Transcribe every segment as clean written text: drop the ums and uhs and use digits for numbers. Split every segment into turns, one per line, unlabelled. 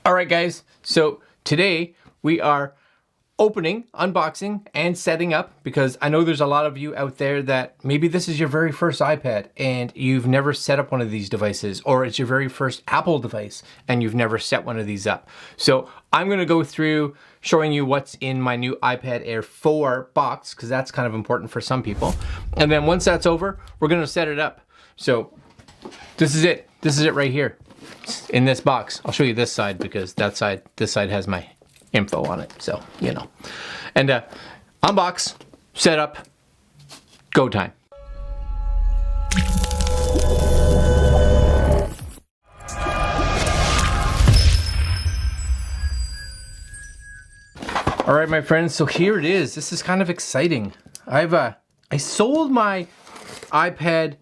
All right, guys, so today we are opening, unboxing, and setting up, because I know there's a lot of you out there that maybe this is your very first iPad and you've never set up one of these devices, or it's your very first Apple device and you've never set one of these up. So I'm gonna go through showing you what's in my new iPad Air 4 box, because that's kind of important for some people. And then once that's over, we're gonna set it up. So this is it. This is it right here in this box. I'll show you this side because this side has my info on it, so you know. And unbox, setup, go time. All right, my friends, so here it is. This is kind of exciting. I sold my iPad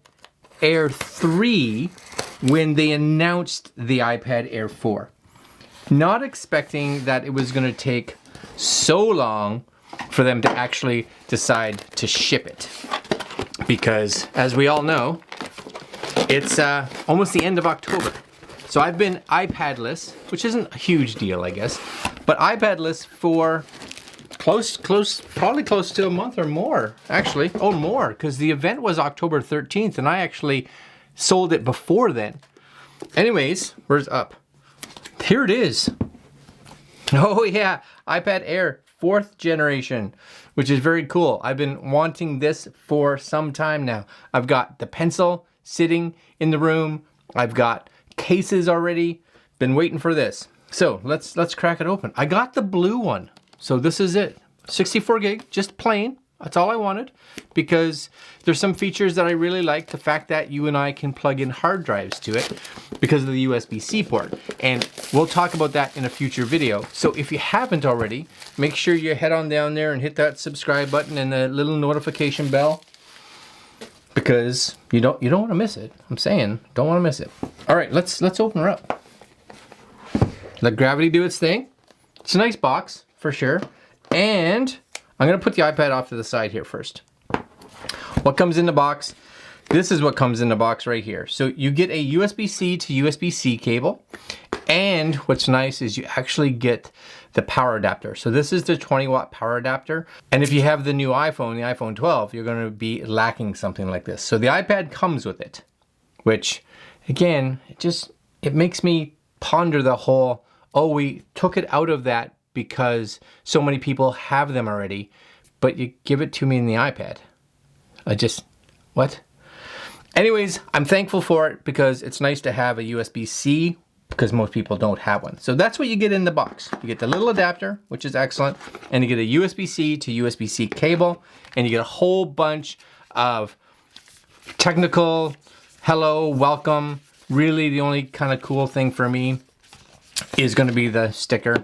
Air 3 when they announced the iPad Air 4. Not expecting that it was gonna take so long for them to actually decide to ship it. Because as we all know, it's almost the end of October. So I've been iPadless, which isn't a huge deal, I guess, but iPadless for probably close to a month or more, actually. Oh, more, because the event was October 13th and I actually sold it before then. Anyways, where's up? Here it is. Oh yeah, iPad Air 4th generation, which is very cool. I've been wanting this for some time now. I've got the pencil sitting in the room. I've got cases already. Been waiting for this. So let's crack it open. I got the blue one. So this is it. 64 gig, just plain. That's all I wanted, because there's some features that I really like. The fact that you and I can plug in hard drives to it because of the USB-C port. And we'll talk about that in a future video. So if you haven't already, make sure you head on down there and hit that subscribe button and the little notification bell, because you don't want to miss it. I'm saying, don't want to miss it. All right, let's open her up. Let gravity do its thing. It's a nice box for sure. And I'm gonna put the iPad off to the side here first. What comes in the box? This is what comes in the box right here. So you get a USB-C to USB-C cable. And what's nice is you actually get the power adapter. So this is the 20-watt power adapter. And if you have the new iPhone, the iPhone 12, you're gonna be lacking something like this. So the iPad comes with it, which again, it makes me ponder the whole, oh, we took it out of that because so many people have them already, but you give it to me in the iPad. What? Anyways, I'm thankful for it because it's nice to have a USB-C, because most people don't have one. So that's what you get in the box. You get the little adapter, which is excellent, and you get a USB-C to USB-C cable, and you get a whole bunch of technical, hello, welcome. Really, the only kind of cool thing for me is gonna be the sticker,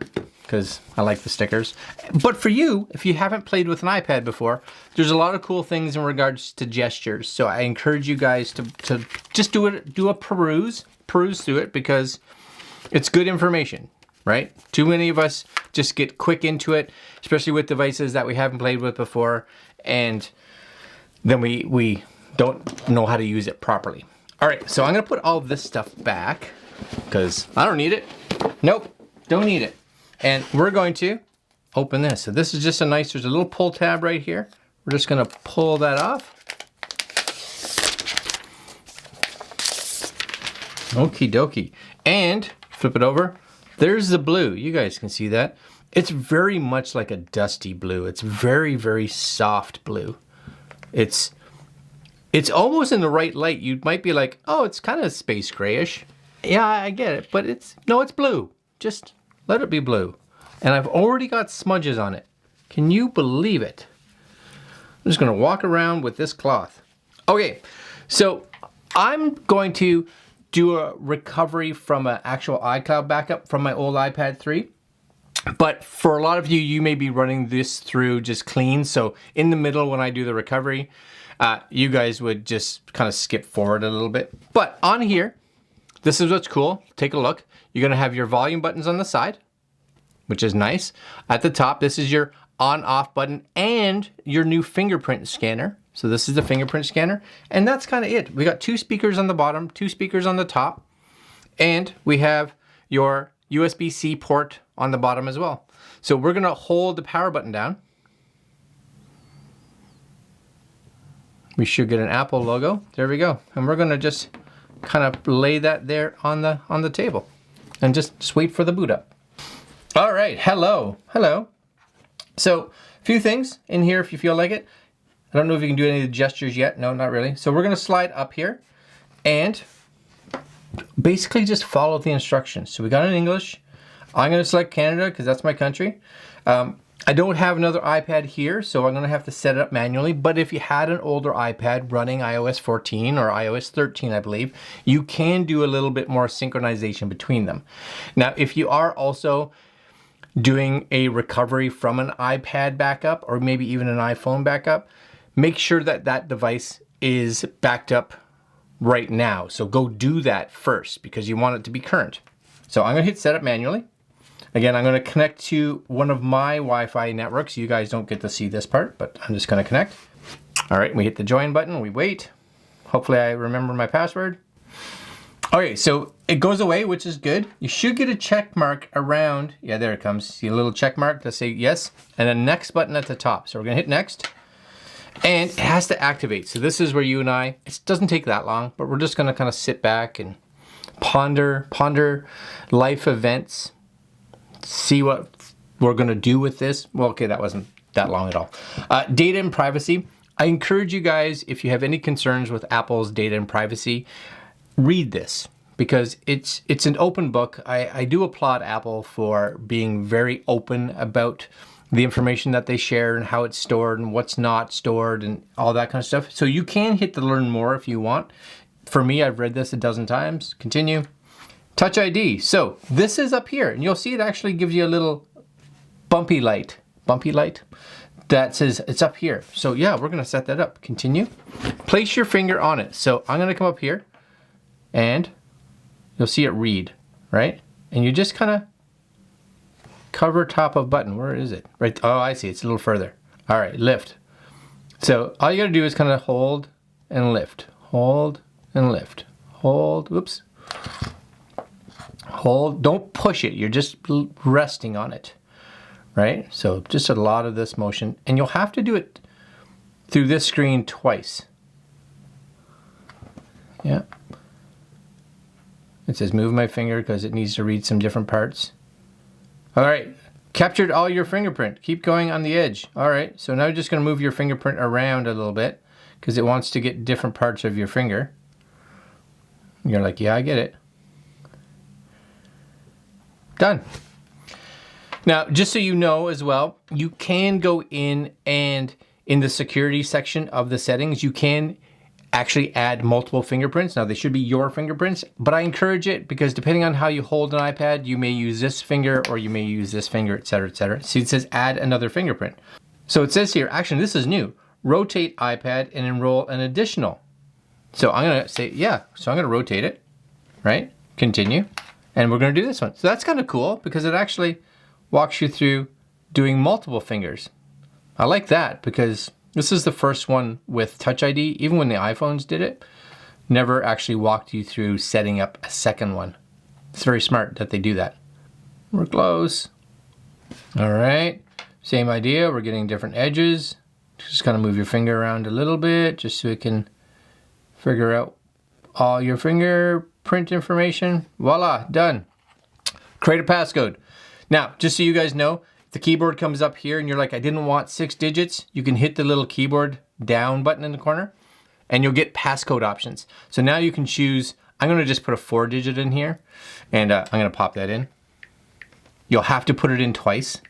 because I like the stickers. But for you, if you haven't played with an iPad before, there's a lot of cool things in regards to gestures. So I encourage you guys to just do a peruse through it, because it's good information, right? Too many of us just get quick into it, especially with devices that we haven't played with before, and then we don't know how to use it properly. All right, so I'm gonna put all this stuff back because I don't need it. Nope, don't need it. And we're going to open this. So this is just there's a little pull tab right here. We're just gonna pull that off. Okie dokie. And flip it over. There's the blue. You guys can see that. It's very much like a dusty blue. It's very, very soft blue. It's almost in the right light. You might be like, oh, it's kind of space grayish. Yeah, I get it, but it's blue. Just let it be blue. And I've already got smudges on it. Can you believe it? I'm just gonna walk around with this cloth. Okay, so I'm going to do a recovery from an actual iCloud backup from my old iPad 3. But for a lot of you, you may be running this through just clean. So in the middle when I do the recovery, you guys would just kind of skip forward a little bit. But on here, this is what's cool. Take a look. You're gonna have your volume buttons on the side, which is nice. At the top, this is your on-off button and your new fingerprint scanner. So this is the fingerprint scanner, and that's kind of it. We got 2 speakers on the bottom, 2 speakers on the top, and we have your USB-C port on the bottom as well. So we're gonna hold the power button down. We should get an Apple logo. There we go. And we're gonna just kind of lay that there on the table and just wait for the boot up. All right, hello. So a few things in here if you feel like it. I don't know if you can do any of the gestures yet. No, not really. So we're gonna slide up here and basically just follow the instructions. So we got it in English. I'm gonna select Canada because that's my country. I don't have another iPad here, so I'm gonna have to set it up manually. But if you had an older iPad running iOS 14 or iOS 13, I believe, you can do a little bit more synchronization between them. Now, if you are also doing a recovery from an iPad backup or maybe even an iPhone backup, make sure that that device is backed up right now. So go do that first because you want it to be current. So I'm gonna hit setup manually. Again, I'm gonna connect to one of my Wi-Fi networks. You guys don't get to see this part, but I'm just gonna connect. All right, we hit the join button, we wait. Hopefully I remember my password. Okay, so it goes away, which is good. You should get a check mark around, yeah, there it comes. See a little check mark to say yes, and a next button at the top. So we're gonna hit next, and it has to activate. So this is where you and I, it doesn't take that long, but we're just gonna kind of sit back and ponder life events, see what we're gonna do with this. Well, okay, that wasn't that long at all. Data and privacy. I encourage you guys, if you have any concerns with Apple's data and privacy, read this because it's an open book. I do applaud Apple for being very open about the information that they share and how it's stored and what's not stored and all that kind of stuff. So you can hit the learn more if you want. For me, I've read this a dozen times. Continue. Touch ID. So this is up here and you'll see it actually gives you a little bumpy light that says it's up here. So yeah, we're gonna set that up. Continue. Place your finger on it. So I'm gonna come up here and you'll see it read, right? And you just kind of cover top of button. Where is it? Right, oh, I see, it's a little further. All right, lift. So all you gotta do is kind of hold and lift, hold and lift, hold, whoops. Hold, don't push it, you're just resting on it, right? So just a lot of this motion, and you'll have to do it through this screen twice. Yeah. It says move my finger because it needs to read some different parts. All right, captured all your fingerprint. Keep going on the edge. All right, so now you're just gonna move your fingerprint around a little bit because it wants to get different parts of your finger. You're like, yeah, I get it. Done. Now, just so you know as well, you can go in and in the security section of the settings, you can actually add multiple fingerprints. Now they should be your fingerprints, but I encourage it because depending on how you hold an iPad, you may use this finger or you may use this finger, etc., etc. So it says add another fingerprint. So it says here, actually this is new, rotate iPad and enroll an additional. So I'm gonna say, yeah, so I'm gonna rotate it, right? Continue, and we're gonna do this one. So that's kind of cool because it actually walks you through doing multiple fingers. I like that because this is the first one with Touch ID. Even when the iPhones did it, never actually walked you through setting up a second one. It's very smart that they do that. We're close. All right, same idea. We're getting different edges. Just kind of move your finger around a little bit just so it can figure out all your fingerprint information. Voila, done. Create a passcode. Now, just so you guys know, the keyboard comes up here and you're like, I didn't want 6 digits. You can hit the little keyboard down button in the corner and you'll get passcode options. So now you can choose, I'm gonna just put a 4-digit in here and I'm gonna pop that in. You'll have to put it in twice.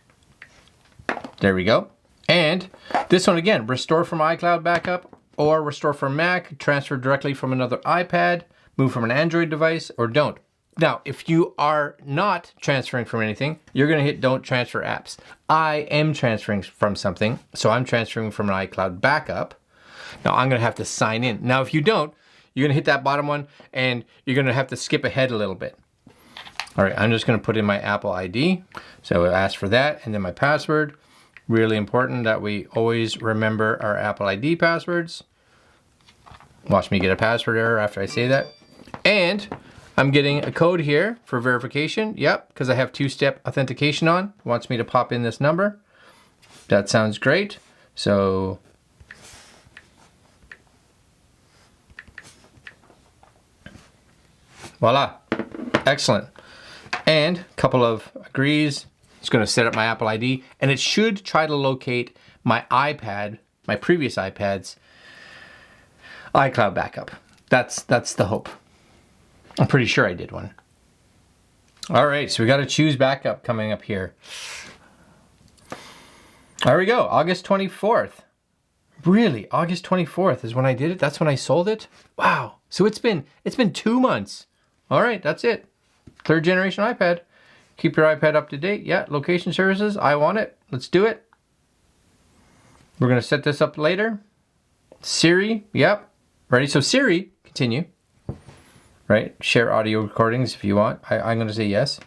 There we go. And this one again, restore from iCloud backup or restore from Mac, transfer directly from another iPad, move from an Android device or don't. Now, if you are not transferring from anything, you're gonna hit don't transfer apps. I am transferring from something, so I'm transferring from an iCloud backup. Now I'm gonna have to sign in. Now, if you don't, you're gonna hit that bottom one and you're gonna have to skip ahead a little bit. All right, I'm just gonna put in my Apple ID. So I'll ask for that and then my password. Really important that we always remember our Apple ID passwords. Watch me get a password error after I say that. And I'm getting a code here for verification. Yep, because I have two-step authentication on. It wants me to pop in this number. That sounds great. So voila, excellent. And a couple of agrees. It's going to set up my Apple ID, and it should try to locate my iPad, my previous iPad's iCloud backup. That's the hope. I'm pretty sure I did one. All right, so we got a choose backup coming up here. There we go, August 24th. Really, August 24th is when I did it? That's when I sold it? Wow, so it's been 2 months. All right, that's it. 3rd generation iPad. Keep your iPad up to date. Yeah, location services, I want it. Let's do it. We're gonna set this up later. Siri, yep. Ready, so Siri, continue. Right, share audio recordings if you want. I'm gonna say yes.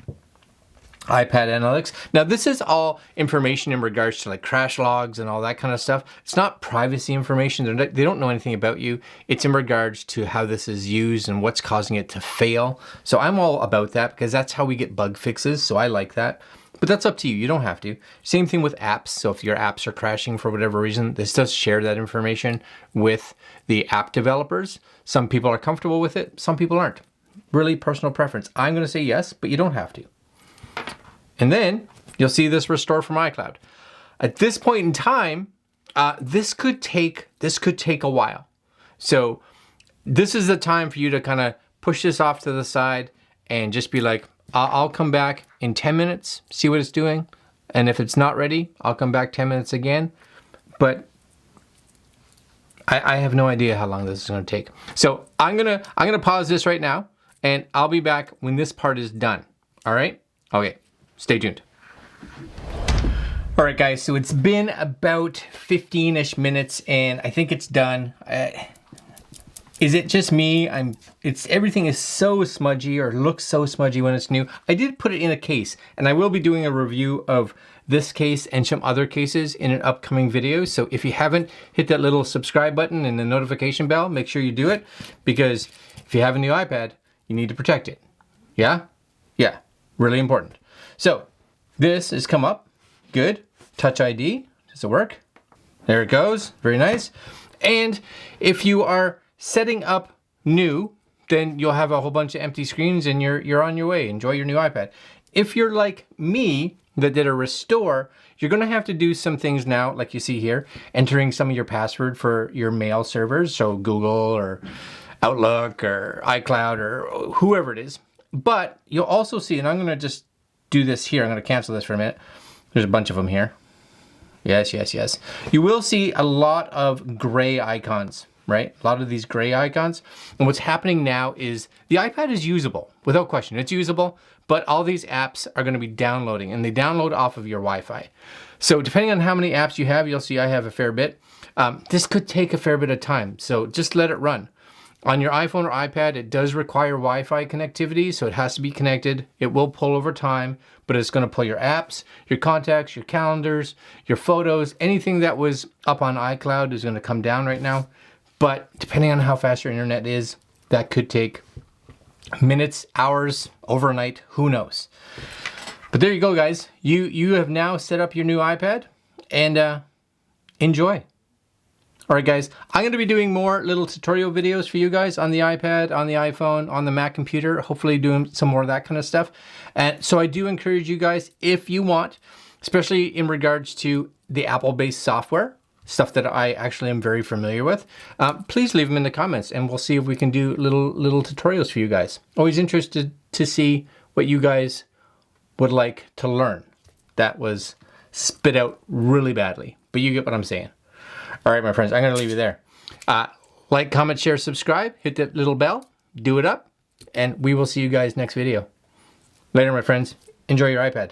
iPad analytics. Now this is all information in regards to like crash logs and all that kind of stuff. It's not privacy information. They don't know anything about you. It's in regards to how this is used and what's causing it to fail. So I'm all about that because that's how we get bug fixes. So I like that. But that's up to you. You don't have to. Same thing with apps. So if your apps are crashing for whatever reason, this does share that information with the app developers. Some people are comfortable with it. Some people aren't. Really personal preference. I'm going to say yes, but you don't have to. And then you'll see this restore from iCloud. At this point in time, this could take a while. So this is the time for you to kind of push this off to the side and just be like, I'll come back in 10 minutes, see what it's doing. And if it's not ready, I'll come back 10 minutes again. But I have no idea how long this is going to take. So I'm gonna pause this right now, and I'll be back when this part is done. All right? Okay, stay tuned. All right, guys, so it's been about 15-ish minutes, and I think it's done. Is it just me? Everything is so smudgy, or looks so smudgy when it's new. I did put it in a case, and I will be doing a review of this case and some other cases in an upcoming video. So if you haven't hit that little subscribe button and the notification bell, make sure you do it, because if you have a new iPad, you need to protect it. Yeah? Yeah, really important. So this has come up, good. Touch ID, does it work? There it goes, very nice. And if you are setting up new, then you'll have a whole bunch of empty screens and you're on your way. Enjoy your new iPad. If you're like me that did a restore, you're gonna have to do some things now, like you see here, entering some of your password for your mail servers, so Google or Outlook or iCloud or whoever it is. But you'll also see, and I'm gonna just do this here, I'm gonna cancel this for a minute. There's a bunch of them here. Yes, yes, yes. You will see a lot of gray icons, right? A lot of these gray icons. And what's happening now is the iPad is usable, without question, it's usable, but all these apps are gonna be downloading, and they download off of your Wi-Fi. So depending on how many apps you have, you'll see I have a fair bit. This could take a fair bit of time, so just let it run. On your iPhone or iPad, it does require Wi-Fi connectivity, so it has to be connected. It will pull over time, but it's gonna pull your apps, your contacts, your calendars, your photos, anything that was up on iCloud is gonna come down right now. But depending on how fast your internet is, that could take minutes, hours, overnight, who knows. But there you go, guys. You have now set up your new iPad, and enjoy. All right, guys, I'm gonna be doing more little tutorial videos for you guys on the iPad, on the iPhone, on the Mac computer, hopefully doing some more of that kind of stuff. And so I do encourage you guys, if you want, especially in regards to the Apple-based software, stuff that I actually am very familiar with, please leave them in the comments, and we'll see if we can do little tutorials for you guys. Always interested to see what you guys would like to learn. That was spit out really badly, but you get what I'm saying. All right, my friends, I'm gonna leave you there. Like, comment, share, subscribe, hit that little bell, do it up, and we will see you guys next video. Later, my friends. Enjoy your iPad.